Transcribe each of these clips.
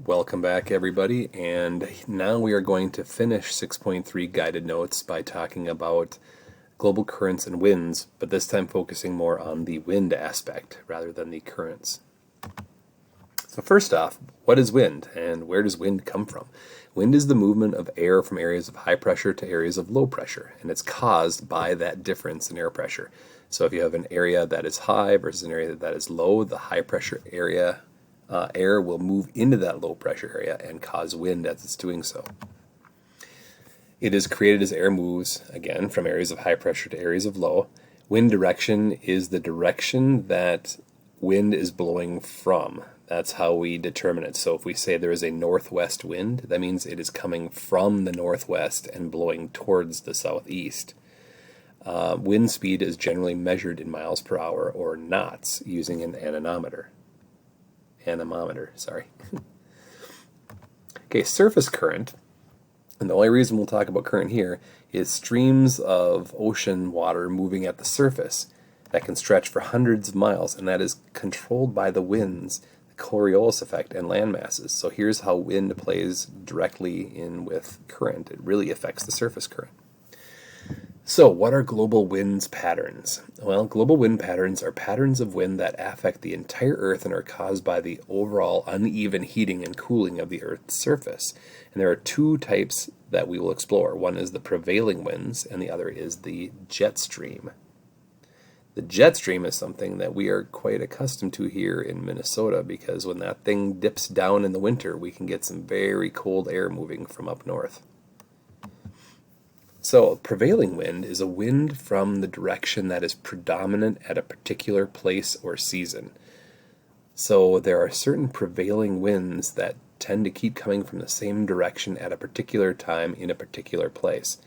Welcome back, everybody, and now we are going to finish 6.3 guided notes by talking about global currents and winds, but this time focusing more on the wind aspect rather than the currents. So first off, what is wind and where does wind come from? Wind is the movement of air from areas of high pressure to areas of low pressure, and it's caused by that difference in air pressure. So if you have an area that is high versus an area that is low, the high pressure area air will move into that low pressure area and cause wind as it's doing so. It is created as air moves, again, from areas of high pressure to areas of low. Wind direction is the direction that wind is blowing from. That's how we determine it. So if we say there is a northwest wind, that means it is coming from the northwest and blowing towards the southeast. Wind speed is generally measured in miles per hour or knots using an anemometer. Okay, surface current, and the only reason we'll talk about current here is streams of ocean water moving at the surface that can stretch for hundreds of miles, and that is controlled by the winds, the Coriolis effect, and land masses. So here's how wind plays directly in with current. It really affects the surface current. So what are global winds patterns? Well, global wind patterns are patterns of wind that affect the entire Earth and are caused by the overall uneven heating and cooling of the Earth's surface. And there are two types that we will explore. One is the prevailing winds, and the other is the jet stream. The jet stream is something that we are quite accustomed to here in Minnesota, because when that thing dips down in the winter, we can get some very cold air moving from up north. So, prevailing wind is a wind from the direction that is predominant at a particular place or season. So, there are certain prevailing winds that tend to keep coming from the same direction at a particular time in a particular place.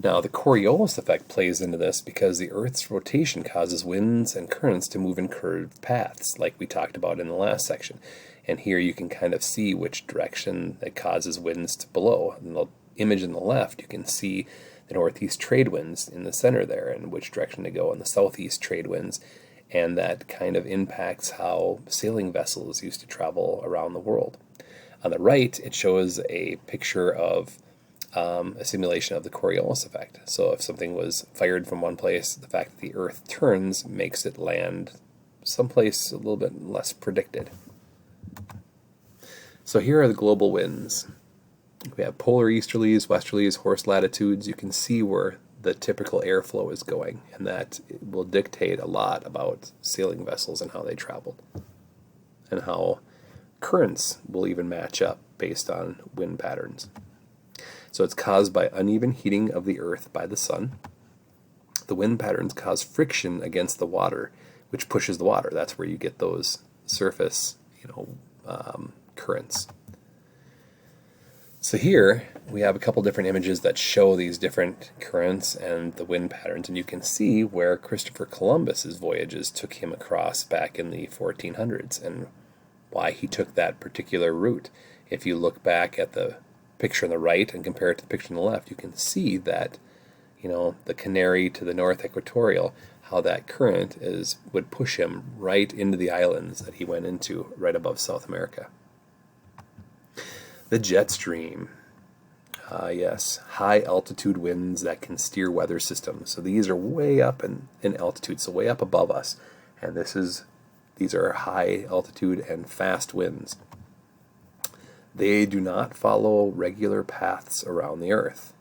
Now, the Coriolis effect plays into this because the Earth's rotation causes winds and currents to move in curved paths, like we talked about in the last section. And here you can kind of see which direction it causes winds to blow. In the image on the left, you can see the northeast trade winds in the center there and which direction to go, and the southeast trade winds. And that kind of impacts how sailing vessels used to travel around the world. On the right, it shows a picture of a simulation of the Coriolis effect. So if something was fired from one place, the fact that the Earth turns makes it land someplace a little bit less predicted. So here are the global winds. We have polar easterlies, westerlies, horse latitudes. You can see where the typical airflow is going, and that will dictate a lot about sailing vessels and how they traveled, and how currents will even match up based on wind patterns. So it's caused by uneven heating of the earth by the sun. The wind patterns cause friction against the water, which pushes the water. That's where you get those surface, currents. So here we have a couple different images that show these different currents and the wind patterns, and you can see where Christopher Columbus's voyages took him across back in the 1400s and why he took that particular route. If you look back at the picture on the right and compare it to the picture on the left, you can see that, the Canary to the North Equatorial, how that current would push him right into the islands that he went into right above South America. The jet stream. Yes, high altitude winds that can steer weather systems. So these are way up in altitude, so way up above us. And these are high altitude and fast winds. They do not follow regular paths around the Earth.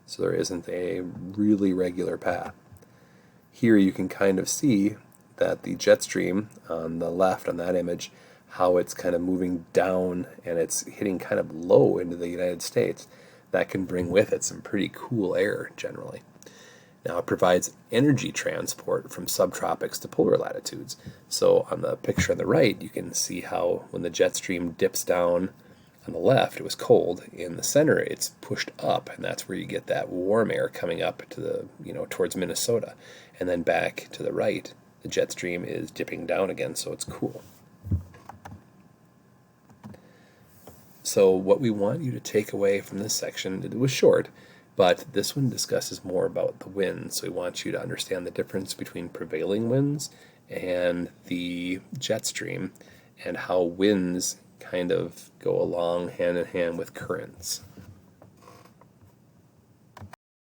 So there isn't a really regular path. Here you can kind of see that the jet stream on the left on that image, how it's kind of moving down and it's hitting kind of low into the United States. That can bring with it some pretty cool air generally. Now it provides energy transport from subtropics to polar latitudes. So on the picture on the right, you can see how when the jet stream dips down on the left, it was cold. In the center, it's pushed up, and that's where you get that warm air coming up to the, towards Minnesota. And then back to the right, the jet stream is dipping down again, so it's cool. So what we want you to take away from this section, it was short, but this one discusses more about the winds. So we want you to understand the difference between prevailing winds and the jet stream, and how winds kind of go along hand in hand with currents.